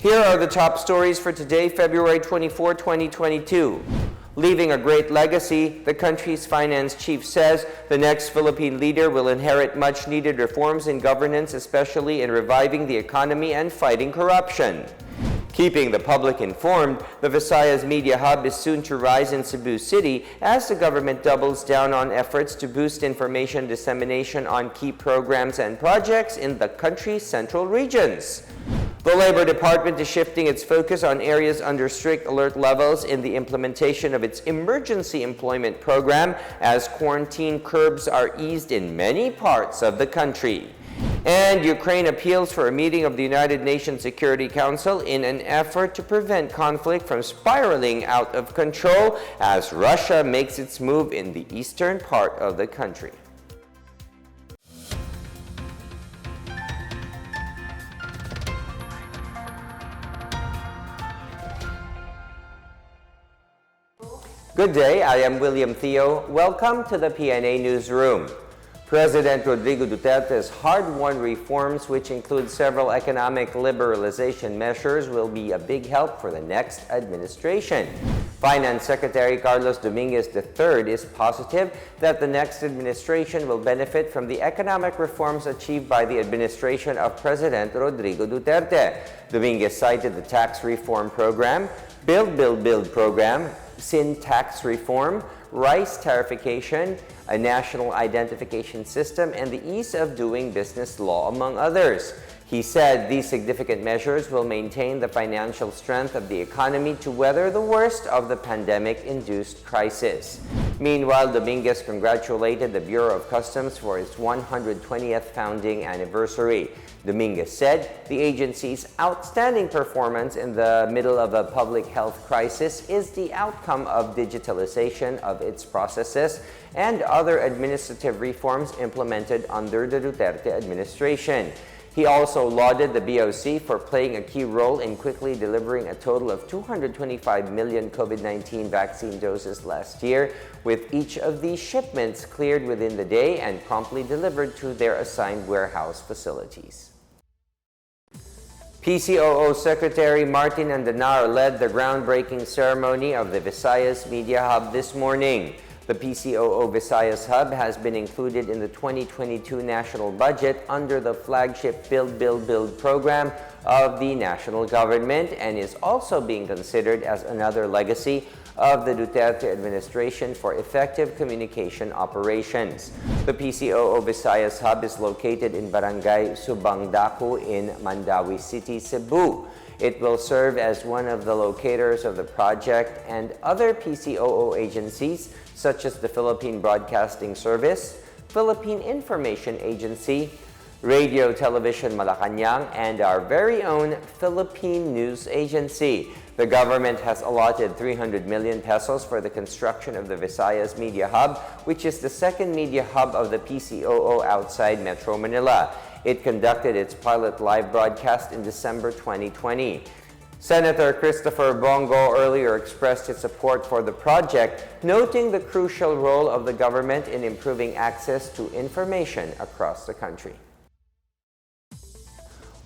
Here are the top stories for today, February 24, 2022. Leaving a great legacy, the country's finance chief says the next Philippine leader will inherit much-needed reforms in governance, especially in reviving the economy and fighting corruption. Keeping the public informed, the Visayas Media Hub is soon to rise in Cebu City as the government doubles down on efforts to boost information dissemination on key programs and projects in the country's central regions. The Labor Department is shifting its focus on areas under strict alert levels in the implementation of its emergency employment program as quarantine curbs are eased in many parts of the country. And Ukraine appeals for a meeting of the United Nations Security Council in an effort to prevent conflict from spiraling out of control as Russia makes its move in the eastern part of the country. Good day, I am William Theo. Welcome to the PNA Newsroom. President Rodrigo Duterte's hard-won reforms, which include several economic liberalization measures, will be a big help for the next administration. Finance Secretary Carlos Dominguez III is positive that the next administration will benefit from the economic reforms achieved by the administration of President Rodrigo Duterte. Dominguez cited the tax reform program, Build program, sin tax reform, rice tariffication, a national identification system, and the ease of doing business law, among others. He said these significant measures will maintain the financial strength of the economy to weather the worst of the pandemic-induced crisis. Meanwhile, Dominguez congratulated the Bureau of Customs for its 120th founding anniversary. Dominguez said the agency's outstanding performance in the middle of a public health crisis is the outcome of digitalization of its processes and other administrative reforms implemented under the Duterte administration. He also lauded the BOC for playing a key role in quickly delivering a total of 225 million COVID-19 vaccine doses last year, with each of these shipments cleared within the day and promptly delivered to their assigned warehouse facilities. PCOO Secretary Martin Andanar led the groundbreaking ceremony of the Visayas Media Hub this morning. The PCOO Visayas Hub has been included in the 2022 national budget under the flagship Build program of the national government and is also being considered as another legacy of the Duterte administration for effective communication operations. The PCOO Visayas Hub is located in Barangay Subangdaku in Mandawi City, Cebu. It will serve as one of the locators of the project and other PCOO agencies such as the Philippine Broadcasting Service, Philippine Information Agency, Radio Television Malacanang, and our very own Philippine News Agency. The government has allotted 300 million pesos for the construction of the Visayas Media Hub, which is the second media hub of the PCOO outside Metro Manila. It conducted its pilot live broadcast in December 2020. Senator Christopher Bongo earlier expressed his support for the project, noting the crucial role of the government in improving access to information across the country.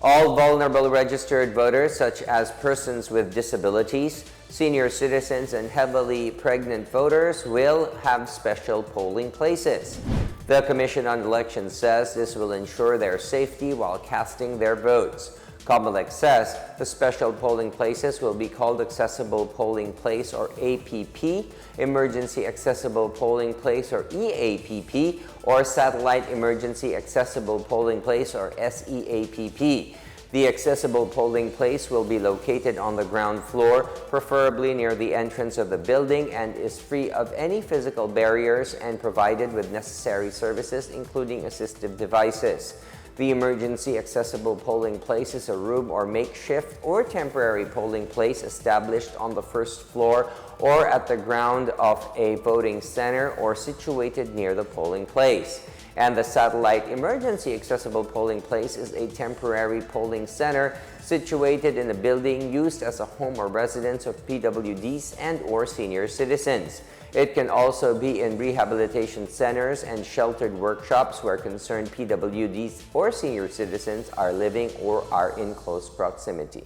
All vulnerable registered voters, such as persons with disabilities, senior citizens, and heavily pregnant voters, will have special polling places. The Commission on Elections says this will ensure their safety while casting their votes. COMELEC says the special polling places will be called Accessible Polling Place or APP, Emergency Accessible Polling Place or EAPP, or Satellite Emergency Accessible Polling Place or SEAPP. The accessible polling place will be located on the ground floor, preferably near the entrance of the building, and is free of any physical barriers and provided with necessary services, including assistive devices. The emergency accessible polling place is a room or makeshift or temporary polling place established on the first floor or at the ground of a voting center or situated near the polling place. And the satellite emergency accessible polling place is a temporary polling center situated in a building used as a home or residence of PWDs and or senior citizens. It can also be in rehabilitation centers and sheltered workshops where concerned PWDs or senior citizens are living or are in close proximity.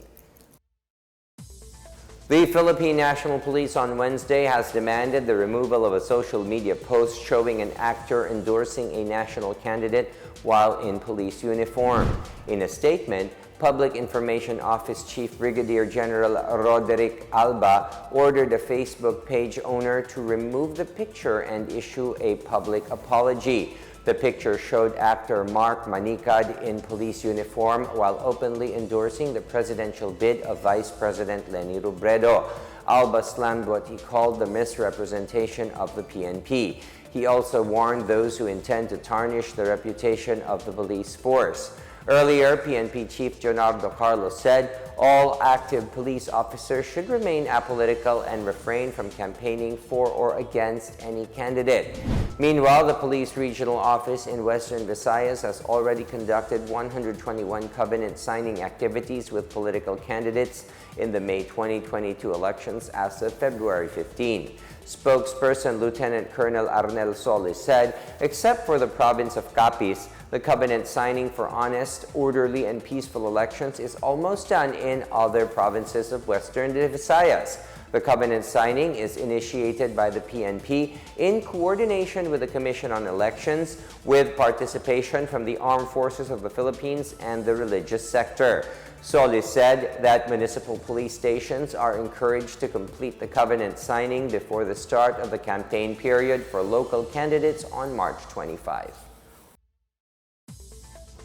The Philippine National Police on Wednesday has demanded the removal of a social media post showing an actor endorsing a national candidate while in police uniform. In a statement, Public Information Office Chief Brigadier General Roderick Alba ordered a Facebook page owner to remove the picture and issue a public apology. The picture showed actor Mark Manicad in police uniform while openly endorsing the presidential bid of Vice President Leni Robredo. Alba slammed what he called the misrepresentation of the PNP. He also warned those who intend to tarnish the reputation of the police force. Earlier, PNP Chief Leonardo Carlos said all active police officers should remain apolitical and refrain from campaigning for or against any candidate. Meanwhile, the Police Regional Office in Western Visayas has already conducted 121 covenant signing activities with political candidates in the May 2022 elections as of February 15. Spokesperson Lieutenant Colonel Arnel Solis said, except for the province of Capiz, the covenant signing for honest, orderly, and peaceful elections is almost done in other provinces of Western Visayas. The covenant signing is initiated by the PNP in coordination with the Commission on Elections, with participation from the Armed Forces of the Philippines and the religious sector. Solis said that municipal police stations are encouraged to complete the covenant signing before the start of the campaign period for local candidates on March 25.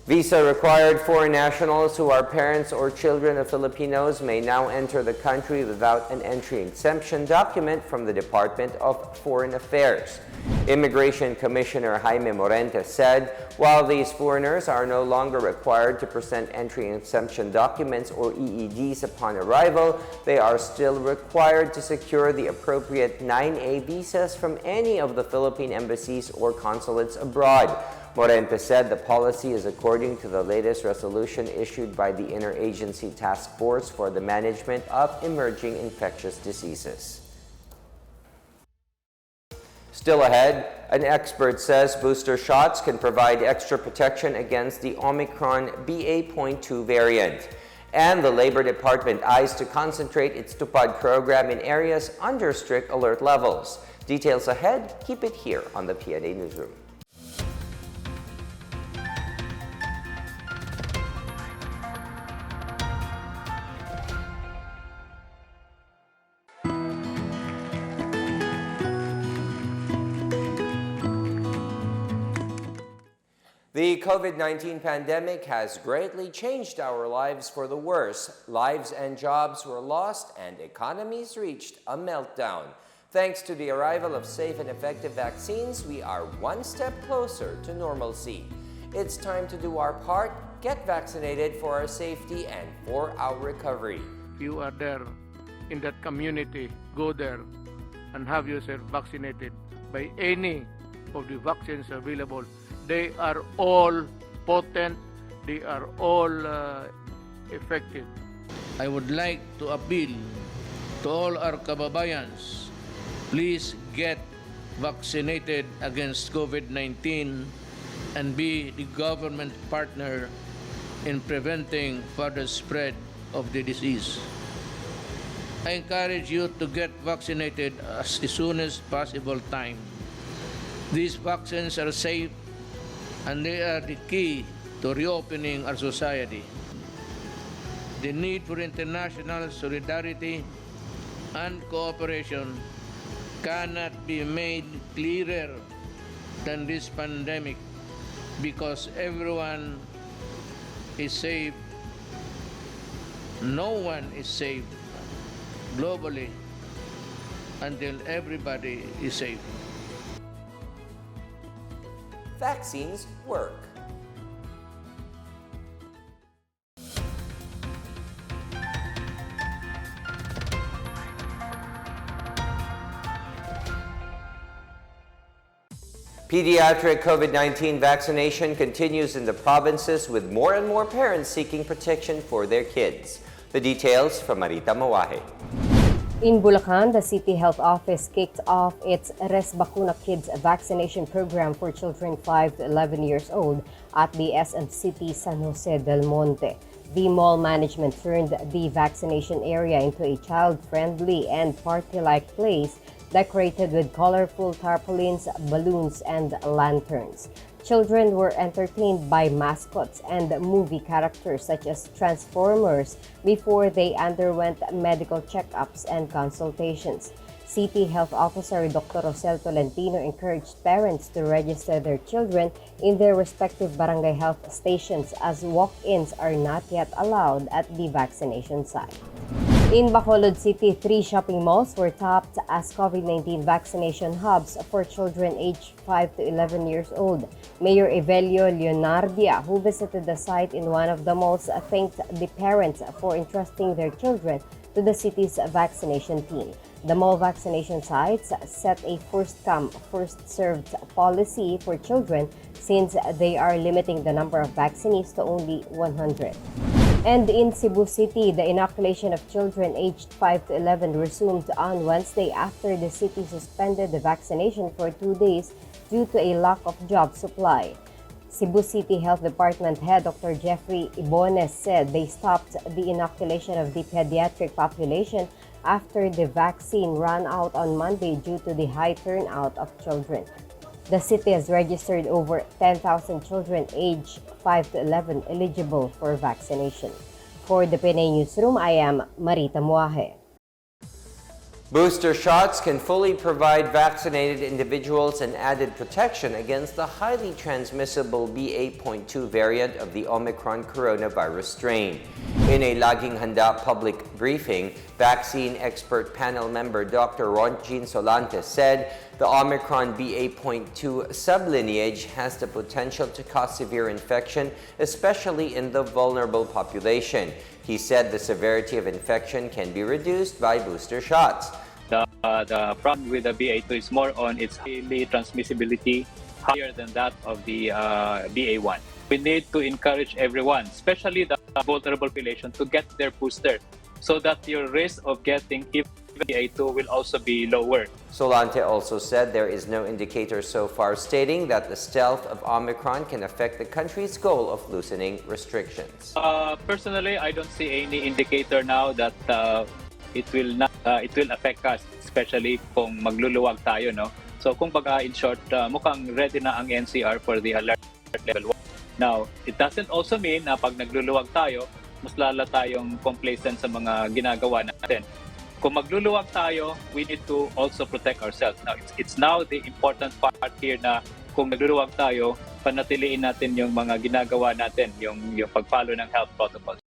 Visa-required foreign nationals who are parents or children of Filipinos may now enter the country without an entry exemption document from the Department of Foreign Affairs. Immigration Commissioner Jaime Morente said, while these foreigners are no longer required to present entry exemption documents or EEDs upon arrival, they are still required to secure the appropriate 9A visas from any of the Philippine embassies or consulates abroad. Morente said the policy is according to the latest resolution issued by the Interagency Task Force for the Management of Emerging Infectious Diseases. Still ahead, an expert says booster shots can provide extra protection against the Omicron BA.2 variant. And the Labor Department eyes to concentrate its Tupad program in areas under strict alert levels. Details ahead, keep it here on the PNA Newsroom. The COVID-19 pandemic has greatly changed our lives for the worse. Lives and jobs were lost and economies reached a meltdown. Thanks to the arrival of safe and effective vaccines, we are one step closer to normalcy. It's time to do our part, get vaccinated for our safety and for our recovery. If you are there in that community, go there and have yourself vaccinated by any of the vaccines available. They are all potent, they are all effective. I would like to appeal to all our kababayans, please get vaccinated against COVID-19 and be the government partner in preventing further spread of the disease. I encourage you to get vaccinated as soon as possible time. These vaccines are safe and they are the key to reopening our society. The need for international solidarity and cooperation cannot be made clearer than this pandemic, because everyone is safe. No one is safe globally until everybody is safe. Vaccines work. Pediatric COVID-19 vaccination continues in the provinces, with more and more parents seeking protection for their kids. The details from Marita Mawahe. In Bulacan, the City Health Office kicked off its Res Vacuna Kids vaccination program for children 5 to 11 years old at the SM City San Jose del Monte. The mall management turned the vaccination area into a child-friendly and party-like place decorated with colorful tarpaulins, balloons, and lanterns. Children were entertained by mascots and movie characters such as Transformers before they underwent medical checkups and consultations. City Health Officer Dr. Rosel Tolentino encouraged parents to register their children in their respective barangay health stations as walk-ins are not yet allowed at the vaccination site. In Bacolod City, 3 shopping malls were tapped as COVID-19 vaccination hubs for children aged 5 to 11 years old. Mayor Evelio Leonardia, who visited the site in one of the malls, thanked the parents for entrusting their children to the city's vaccination team. The mall vaccination sites set a first-come, first-served policy for children since they are limiting the number of vaccinees to only 100. And in Cebu City, the inoculation of children aged 5 to 11 resumed on Wednesday after the city suspended the vaccination for 2 days due to a lack of job supply. Cebu City Health Department Head Dr. Jeffrey Ibones said they stopped the inoculation of the pediatric population after the vaccine ran out on Monday due to the high turnout of children. The city has registered over 10,000 children aged 5 to 11 eligible for vaccination. For the PNA Newsroom, I am Marita Muaje. Booster shots can fully provide vaccinated individuals an added protection against the highly transmissible BA.2 variant of the Omicron coronavirus strain. In a Laging Handa public briefing, vaccine expert panel member Dr. Ronjin Solantes said the Omicron BA.2 sublineage has the potential to cause severe infection, especially in the vulnerable population. He said the severity of infection can be reduced by booster shots. The problem with the BA2 is more on its highly transmissibility, higher than that of the BA1. We need to encourage everyone, especially the vulnerable population, to get their booster so that your risk of getting even BA2 will also be lower. Solante also said there is no indicator so far stating that the stealth of Omicron can affect the country's goal of loosening restrictions. Personally, I don't see any indicator now that it will affect us, especially kung magluluwag tayo, no? So kumbaga, in short, mukhang ready na ang NCR for the alert level 1. Now, it doesn't also mean na pag nagluluwag tayo, mas lala tayong complacent sa mga ginagawa natin. Kung magluluwag tayo, we need to also protect ourselves. Now, it's now the important part here na kung nagluluwag tayo, panatiliin natin yung mga ginagawa natin, yung pag-follow ng health protocols.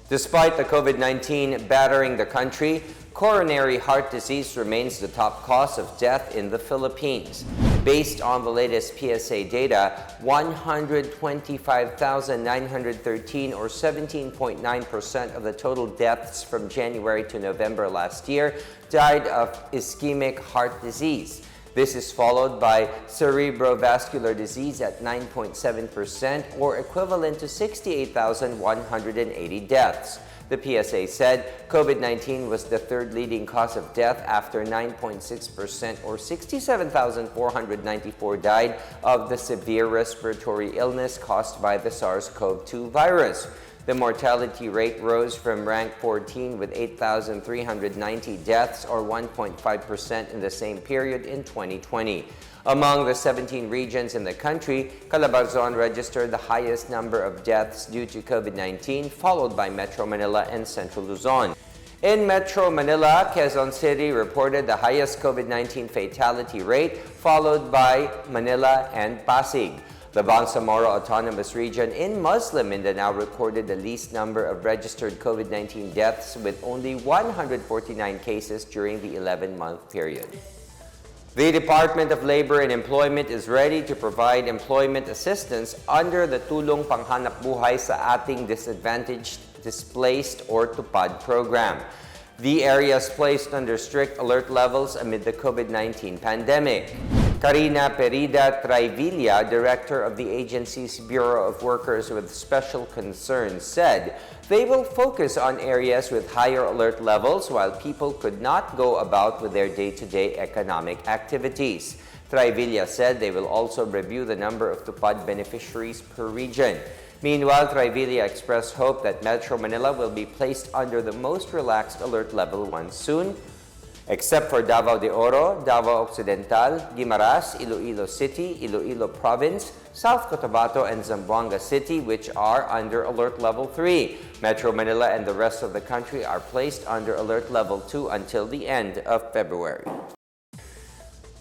Despite the COVID-19 battering the country, coronary heart disease remains the top cause of death in the Philippines. Based on the latest PSA data, 125,913 or 17.9% of the total deaths from January to November last year died of ischemic heart disease. This is followed by cerebrovascular disease at 9.7% or equivalent to 68,180 deaths. The PSA said COVID-19 was the third leading cause of death after 9.6% or 67,494 died of the severe respiratory illness caused by the SARS-CoV-2 virus. The mortality rate rose from rank 14 with 8,390 deaths or 1.5% in the same period in 2020. Among the 17 regions in the country, Calabarzon registered the highest number of deaths due to COVID-19, followed by Metro Manila and Central Luzon. In Metro Manila, Quezon City reported the highest COVID-19 fatality rate, followed by Manila and Pasig. The Bangsamoro Autonomous Region in Muslim Mindanao recorded the least number of registered COVID-19 deaths with only 149 cases during the 11-month period. The Department of Labor and Employment is ready to provide employment assistance under the Tulong Panghanap Buhay sa Ating Disadvantaged, Displaced or TUPAD program. The areas placed under strict alert levels amid the COVID-19 pandemic. Karina Perida Trivilla, director of the agency's Bureau of Workers with Special Concerns, said they will focus on areas with higher alert levels while people could not go about with their day-to-day economic activities. Trivilla said they will also review the number of TUPAD beneficiaries per region. Meanwhile, Trivilla expressed hope that Metro Manila will be placed under the most relaxed alert level 1 soon, except for Davao de Oro, Davao Occidental, Guimaras, Iloilo City, Iloilo Province, South Cotabato, and Zamboanga City, which are under Alert Level 3. Metro Manila and the rest of the country are placed under Alert Level 2 until the end of February.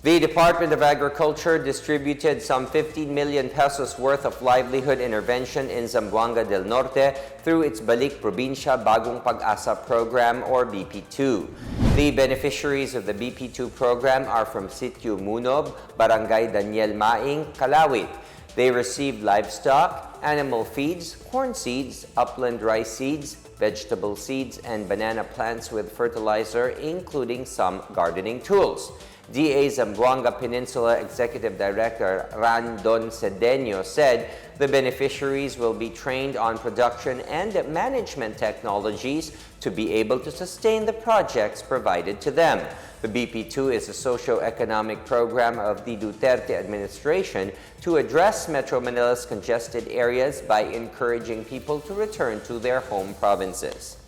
The Department of Agriculture distributed some 15 million pesos worth of livelihood intervention in Zamboanga del Norte through its Balik Probinsya Bagong Pag-asa program, or BP2. The beneficiaries of the BP2 program are from Sitio Munob, Barangay Daniel Maing, Calawit. They received livestock, animal feeds, corn seeds, upland rice seeds, vegetable seeds, and banana plants with fertilizer, including some gardening tools. DA Zamboanga Peninsula Executive Director Randon Cedeño said the beneficiaries will be trained on production and management technologies to be able to sustain the projects provided to them. The BP2 is a socio-economic program of the Duterte administration to address Metro Manila's congested areas by encouraging people to return to their home provinces.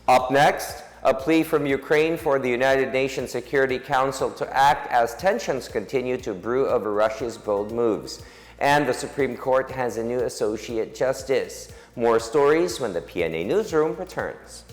Up next, a plea from Ukraine for the United Nations Security Council to act as tensions continue to brew over Russia's bold moves. And the Supreme Court has a new Associate Justice. More stories when the PNA Newsroom returns.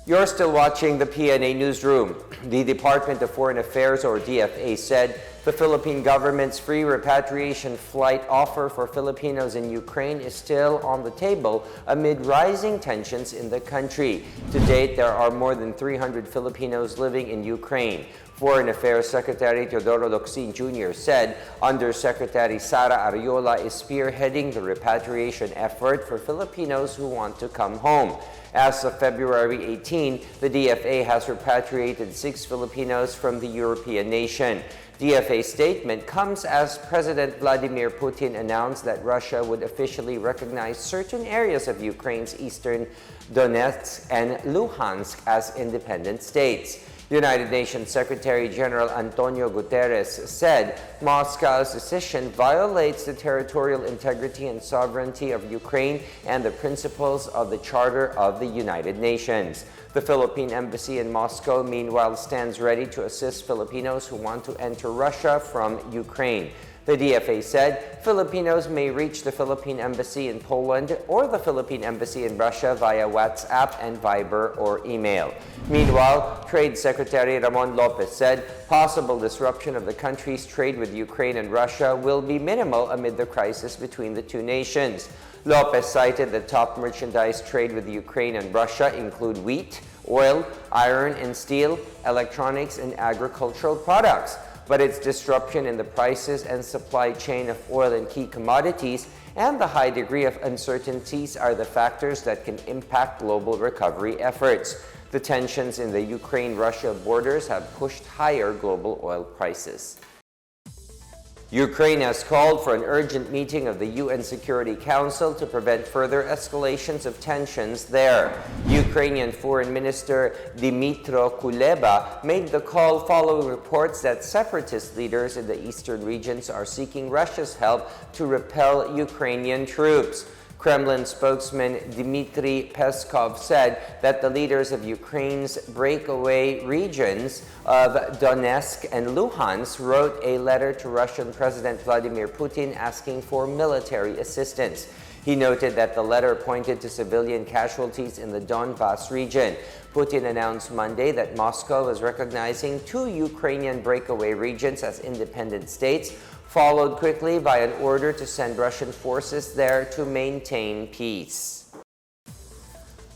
You're still watching the PNA Newsroom. The Department of Foreign Affairs, or DFA, said the Philippine government's free repatriation flight offer for Filipinos in Ukraine is still on the table amid rising tensions in the country. To date, there are more than 300 Filipinos living in Ukraine. Foreign Affairs Secretary Teodoro Locsin Jr. said Undersecretary Sara Ariola is spearheading the repatriation effort for Filipinos who want to come home. As of February 18, the DFA has repatriated 6 Filipinos from the European nation. DFA's statement comes as President Vladimir Putin announced that Russia would officially recognize certain areas of Ukraine's eastern Donetsk and Luhansk as independent states. United Nations Secretary General Antonio Guterres said Moscow's decision violates the territorial integrity and sovereignty of Ukraine and the principles of the Charter of the United Nations. The Philippine Embassy in Moscow, meanwhile, stands ready to assist Filipinos who want to enter Russia from Ukraine. The DFA said Filipinos may reach the Philippine Embassy in Poland or the Philippine Embassy in Russia via WhatsApp and Viber or email. Meanwhile, Trade Secretary Ramon Lopez said possible disruption of the country's trade with Ukraine and Russia will be minimal amid the crisis between the two nations. Lopez cited that top merchandise trade with Ukraine and Russia include wheat, oil, iron and steel, electronics, and agricultural products. But its disruption in the prices and supply chain of oil and key commodities and the high degree of uncertainties are the factors that can impact global recovery efforts. The tensions in the Ukraine-Russia borders have pushed higher global oil prices. Ukraine has called for an urgent meeting of the UN Security Council to prevent further escalations of tensions there. Ukrainian Foreign Minister Dmytro Kuleba made the call following reports that separatist leaders in the eastern regions are seeking Russia's help to repel Ukrainian troops. Kremlin spokesman Dmitry Peskov said that the leaders of Ukraine's breakaway regions of Donetsk and Luhansk wrote a letter to Russian President Vladimir Putin asking for military assistance. He noted that the letter pointed to civilian casualties in the Donbas region. Putin announced Monday that Moscow was recognizing two Ukrainian breakaway regions as independent states, followed quickly by an order to send Russian forces there to maintain peace.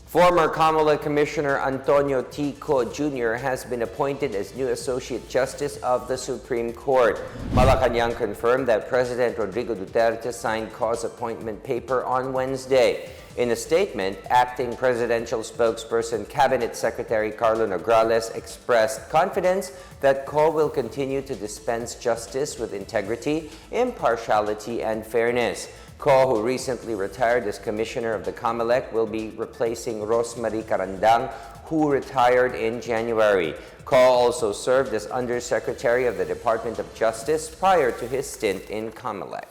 Former Kamala Commissioner Antonio T. Co. Jr. has been appointed as new Associate Justice of the Supreme Court. Malacanang confirmed that President Rodrigo Duterte signed Co's appointment paper on Wednesday. In a statement, acting presidential spokesperson Cabinet Secretary Carlo Nograles expressed confidence that Co will continue to dispense justice with integrity, impartiality, and fairness. Co, who recently retired as Commissioner of the COMELEC, will be replacing Rosemary Carandang, who retired in January. Co also served as Undersecretary of the Department of Justice prior to his stint in COMELEC.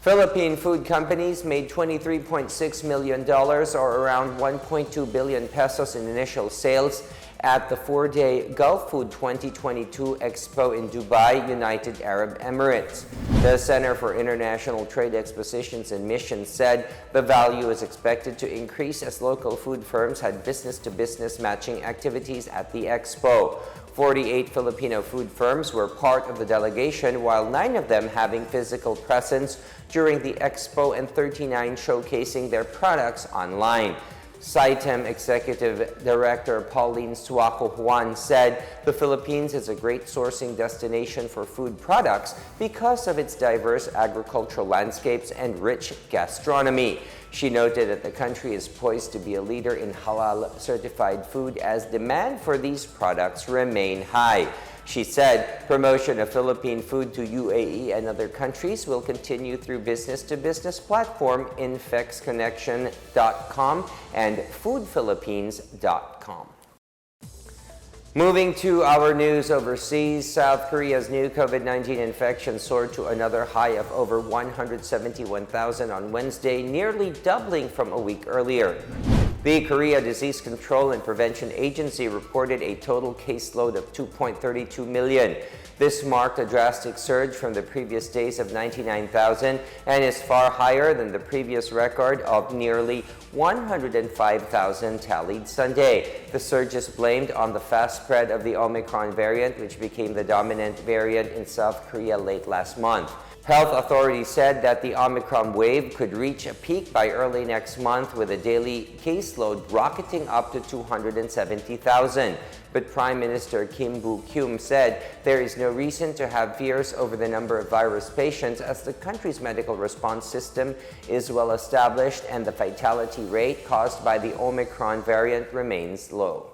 Philippine food companies made $23.6 million or around 1.2 billion pesos in initial sales at the 4-day Gulf Food 2022 Expo in Dubai, United Arab Emirates. The Center for International Trade Expositions and Missions said the value is expected to increase as local food firms had business-to-business matching activities at the Expo. 48 Filipino food firms were part of the delegation, while 9 of them having physical presence during the Expo and 39 showcasing their products online. CITEM Executive Director Pauline Suaco Juan said the Philippines is a great sourcing destination for food products because of its diverse agricultural landscapes and rich gastronomy. She noted that the country is poised to be a leader in halal certified food as demand for these products remain high. She said promotion of Philippine food to UAE and other countries will continue through business-to-business platform infexconnection.com and foodphilippines.com. Moving to our news overseas, South Korea's new COVID-19 infection soared to another high of over 171,000 on Wednesday, nearly doubling from a week earlier. The Korea Disease Control and Prevention Agency reported a total caseload of 2.32 million. This marked a drastic surge from the previous days of 99,000 and is far higher than the previous record of nearly 105,000 tallied Sunday. The surge is blamed on the fast spread of the Omicron variant, which became the dominant variant in South Korea late last month. Health authorities said that the Omicron wave could reach a peak by early next month, with a daily caseload rocketing up to 270,000. But Prime Minister Kim Boo-kyum said there is no reason to have fears over the number of virus patients, as the country's medical response system is well established and the fatality rate caused by the Omicron variant remains low.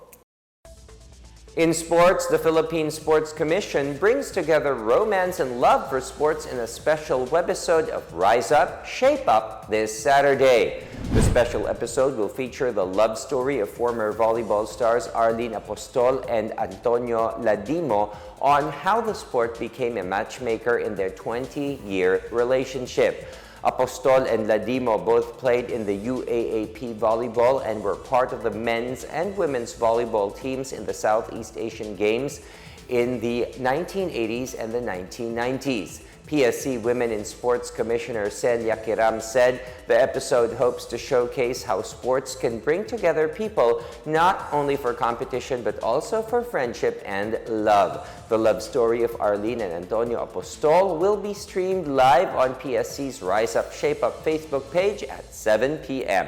In sports, the Philippine Sports Commission brings together romance and love for sports in a special webisode of Rise Up, Shape Up this Saturday. The special episode will feature the love story of former volleyball stars Arlene Apostol and Antonio Ladimo on how the sport became a matchmaker in their 20-year relationship. Apostol and Ladimo both played in the UAAP volleyball and were part of the men's and women's volleyball teams in the Southeast Asian Games in the 1980s and the 1990s. PSC Women in Sports Commissioner Celia Kiram said the episode hopes to showcase how sports can bring together people not only for competition but also for friendship and love. The love story of Arlene and Antonio Apostol will be streamed live on PSC's Rise Up Shape Up Facebook page at 7 p.m.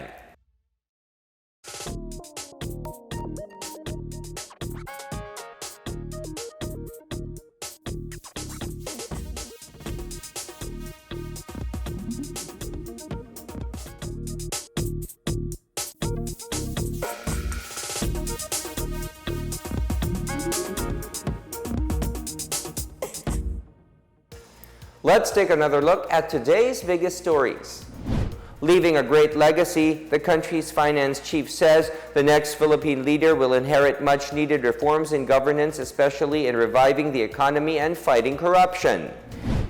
Let's take another look at today's biggest stories. Leaving a great legacy, the country's finance chief says the next Philippine leader will inherit much-needed reforms in governance, especially in reviving the economy and fighting corruption.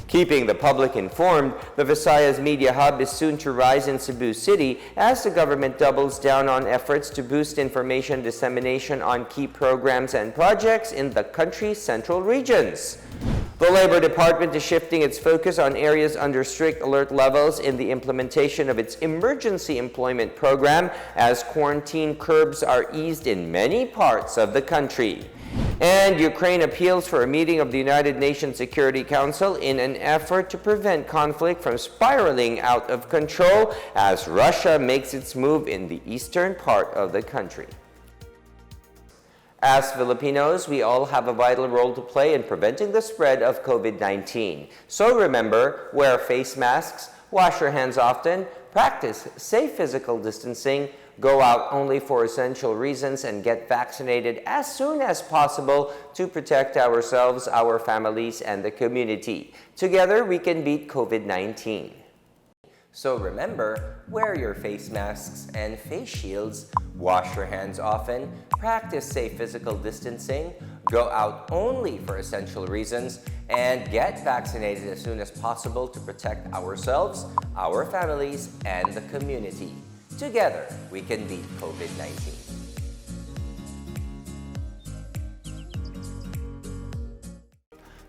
Keeping the public informed, the Visayas Media Hub is soon to rise in Cebu City as the government doubles down on efforts to boost information dissemination on key programs and projects in the country's central regions. The Labor Department is shifting its focus on areas under strict alert levels in the implementation of its emergency employment program as quarantine curbs are eased in many parts of the country. And Ukraine appeals for a meeting of the United Nations Security Council in an effort to prevent conflict from spiraling out of control as Russia makes its move in the eastern part of the country. As Filipinos, we all have a vital role to play in preventing the spread of COVID-19. So remember, wear face masks, wash your hands often, practice safe physical distancing, go out only for essential reasons, and get vaccinated as soon as possible to protect ourselves, our families, and the community. Together, we can beat COVID-19. So remember, wear your face masks and face shields, wash your hands often, practice safe physical distancing, go out only for essential reasons, and get vaccinated as soon as possible to protect ourselves, our families, and the community. Together, we can beat COVID-19.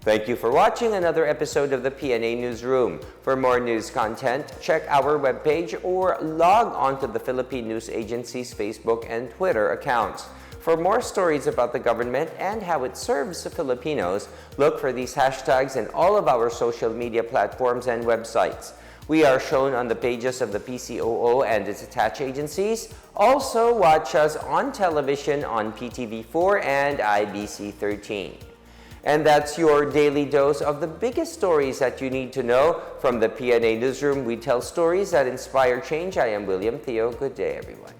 Thank you for watching another episode of the PNA Newsroom. For more news content, check our webpage or log on to the Philippine News Agency's Facebook and Twitter accounts. For more stories about the government and how it serves the Filipinos, look for these hashtags in all of our social media platforms and websites. We are shown on the pages of the PCOO and its attached agencies. Also, watch us on television on PTV4 and IBC 13. And that's your daily dose of the biggest stories that you need to know. From the PNA Newsroom, we tell stories that inspire change. I am William Theo. Good day, everyone.